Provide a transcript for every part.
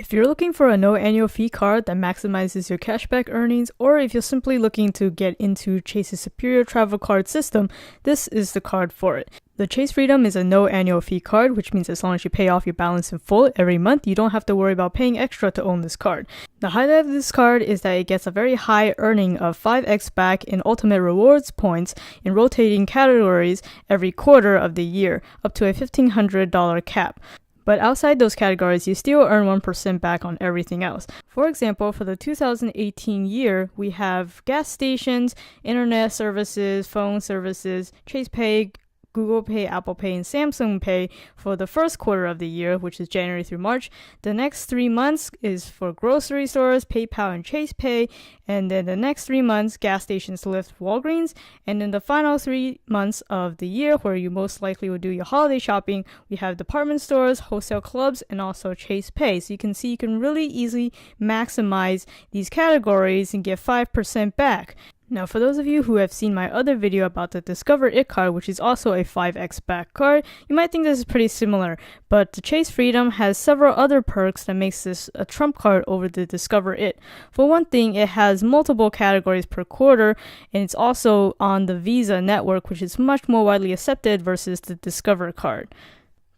If you're looking for a no annual fee card that maximizes your cashback earnings, or if you're simply looking to get into Chase's superior travel card system, this is the card for it. The Chase Freedom is a no annual fee card, which means as long as you pay off your balance in full every month, you don't have to worry about paying extra to own this card. The highlight of this card is that it gets a very high earning of 5x back in ultimate rewards points in rotating categories every quarter of the year, up to a $1,500 cap. But outside those categories, you still earn 1% back on everything else. For example, for the 2018 year, we have gas stations, internet services, phone services, Chase Pay, Google Pay, Apple Pay, and Samsung Pay for the first quarter of the year, which is January through March. The next 3 months is for grocery stores, PayPal, and Chase Pay. And then the next 3 months, gas stations, Lyft, Walgreens. And then the final 3 months of the year, where you most likely will do your holiday shopping, we have department stores, wholesale clubs, and also Chase Pay. So you can see you can really easily maximize these categories and get 5% back. Now, for those of you who have seen my other video about the Discover It card, which is also a 5x back card, you might think this is pretty similar, but the Chase Freedom has several other perks that makes this a trump card over the Discover It. For one thing, it has multiple categories per quarter, and it's also on the Visa network, which is much more widely accepted versus the Discover card.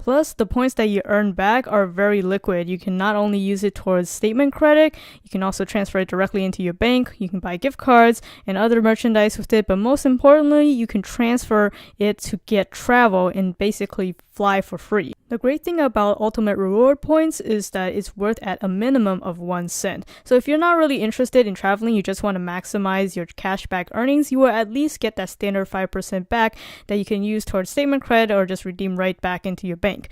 Plus, the points that you earn back are very liquid. You can not only use it towards statement credit, you can also transfer it directly into your bank. You can buy gift cards and other merchandise with it, but most importantly, you can transfer it to get travel and basically fly for free. The great thing about Ultimate Reward Points is that it's worth at a minimum of 1 cent. So if you're not really interested in traveling, you just want to maximize your cashback earnings, you will at least get that standard 5% back that you can use towards statement credit or just redeem right back into your bank.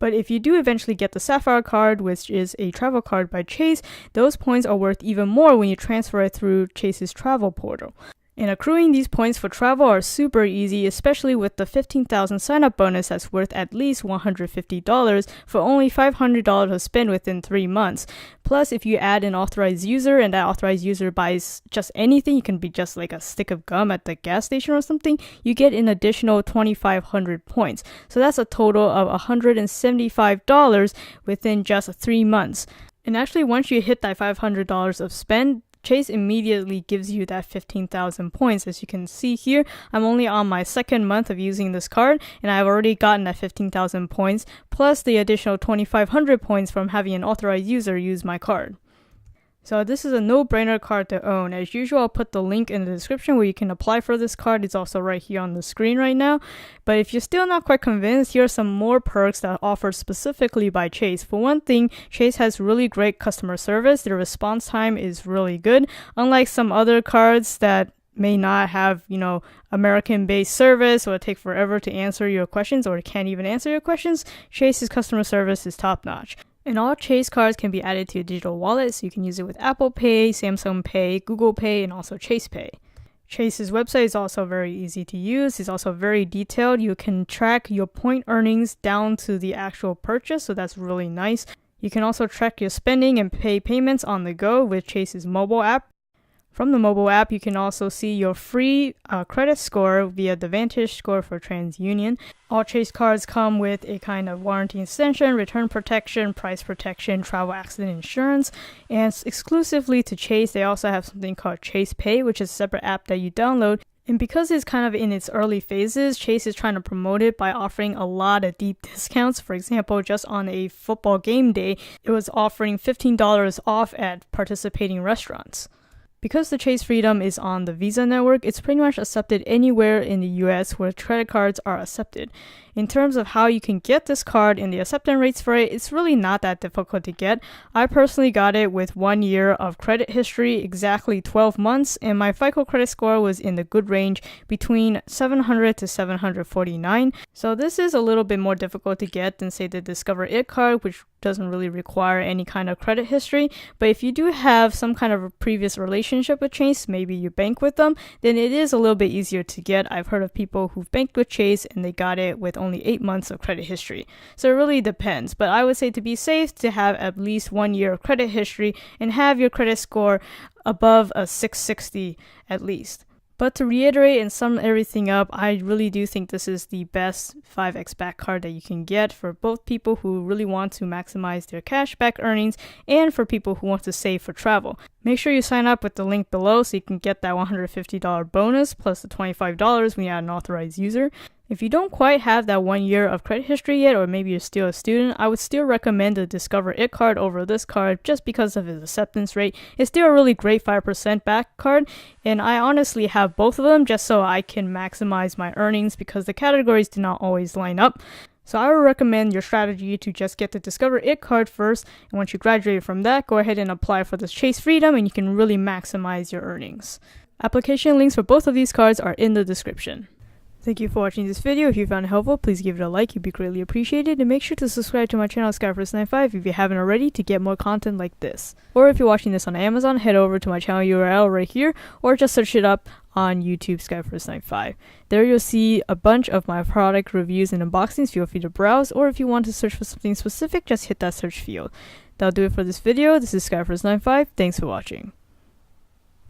But if you do eventually get the Sapphire card, which is a travel card by Chase, those points are worth even more when you transfer it through Chase's travel portal. And accruing these points for travel are super easy, especially with the 15,000 sign-up bonus that's worth at least $150 for only $500 to spend within 3 months. Plus, if you add an authorized user and that authorized user buys just anything, it can be just like a stick of gum at the gas station or something, you get an additional 2,500 points. So that's a total of $175 within just 3 months. And actually, once you hit that $500 of spend, Chase immediately gives you that 15,000 points. As you can see here, I'm only on my second month of using this card, and I've already gotten that 15,000 points, plus the additional 2,500 points from having an authorized user use my card. So this is a no-brainer card to own. As usual, I'll put the link in the description where you can apply for this card. It's also right here on the screen right now. But if you're still not quite convinced, here are some more perks that are offered specifically by Chase. For one thing, Chase has really great customer service. Their response time is really good. Unlike some other cards that may not have, American-based service or take forever to answer your questions or can't even answer your questions, Chase's customer service is top-notch. And all Chase cards can be added to your digital wallet, so you can use it with Apple Pay, Samsung Pay, Google Pay, and also Chase Pay. Chase's website is also very easy to use. It's also very detailed. You can track your point earnings down to the actual purchase, so that's really nice. You can also track your spending and pay payments on the go with Chase's mobile app. From the mobile app, you can also see your free credit score via the Vantage score for TransUnion. All Chase cards come with a kind of warranty extension, return protection, price protection, travel accident insurance, and exclusively to Chase, they also have something called Chase Pay, which is a separate app that you download. And because it's kind of in its early phases, Chase is trying to promote it by offering a lot of deep discounts. For example, just on a football game day, it was offering $15 off at participating restaurants. Because the Chase Freedom is on the Visa network, it's pretty much accepted anywhere in the US where credit cards are accepted. In terms of how you can get this card and the acceptance rates for it, it's really not that difficult to get. I personally got it with 1 year of credit history, exactly 12 months, and my FICO credit score was in the good range between 700 to 749. So this is a little bit more difficult to get than say the Discover It card, which doesn't really require any kind of credit history. But if you do have some kind of a previous relationship with Chase, maybe you bank with them, then it is a little bit easier to get. I've heard of people who've banked with Chase and they got it with only 8 months of credit history. So it really depends. But I would say to be safe, to have at least 1 year of credit history and have your credit score above a 660 at least. But to reiterate and sum everything up, I really do think this is the best 5x back card that you can get for both people who really want to maximize their cashback earnings and for people who want to save for travel. Make sure you sign up with the link below so you can get that $150 bonus plus the $25 when you add an authorized user. If you don't quite have that 1 year of credit history yet, or maybe you're still a student, I would still recommend the Discover It card over this card just because of its acceptance rate. It's still a really great 5% back card, and I honestly have both of them just so I can maximize my earnings because the categories do not always line up. So I would recommend your strategy to just get the Discover It card first, and once you graduate from that, go ahead and apply for this Chase Freedom and you can really maximize your earnings. Application links for both of these cards are in the description. Thank you for watching this video. If you found it helpful, please give it a like, it'd be greatly appreciated, and make sure to subscribe to my channel Skyforce95 if you haven't already to get more content like this. Or if you're watching this on Amazon, head over to my channel URL right here, or just search it up on YouTube Skyforce95. There you'll see a bunch of my product reviews and unboxings. Feel free to browse, or if you want to search for something specific, just hit that search field. That'll do it for this video. This is Skyforce95. Thanks for watching.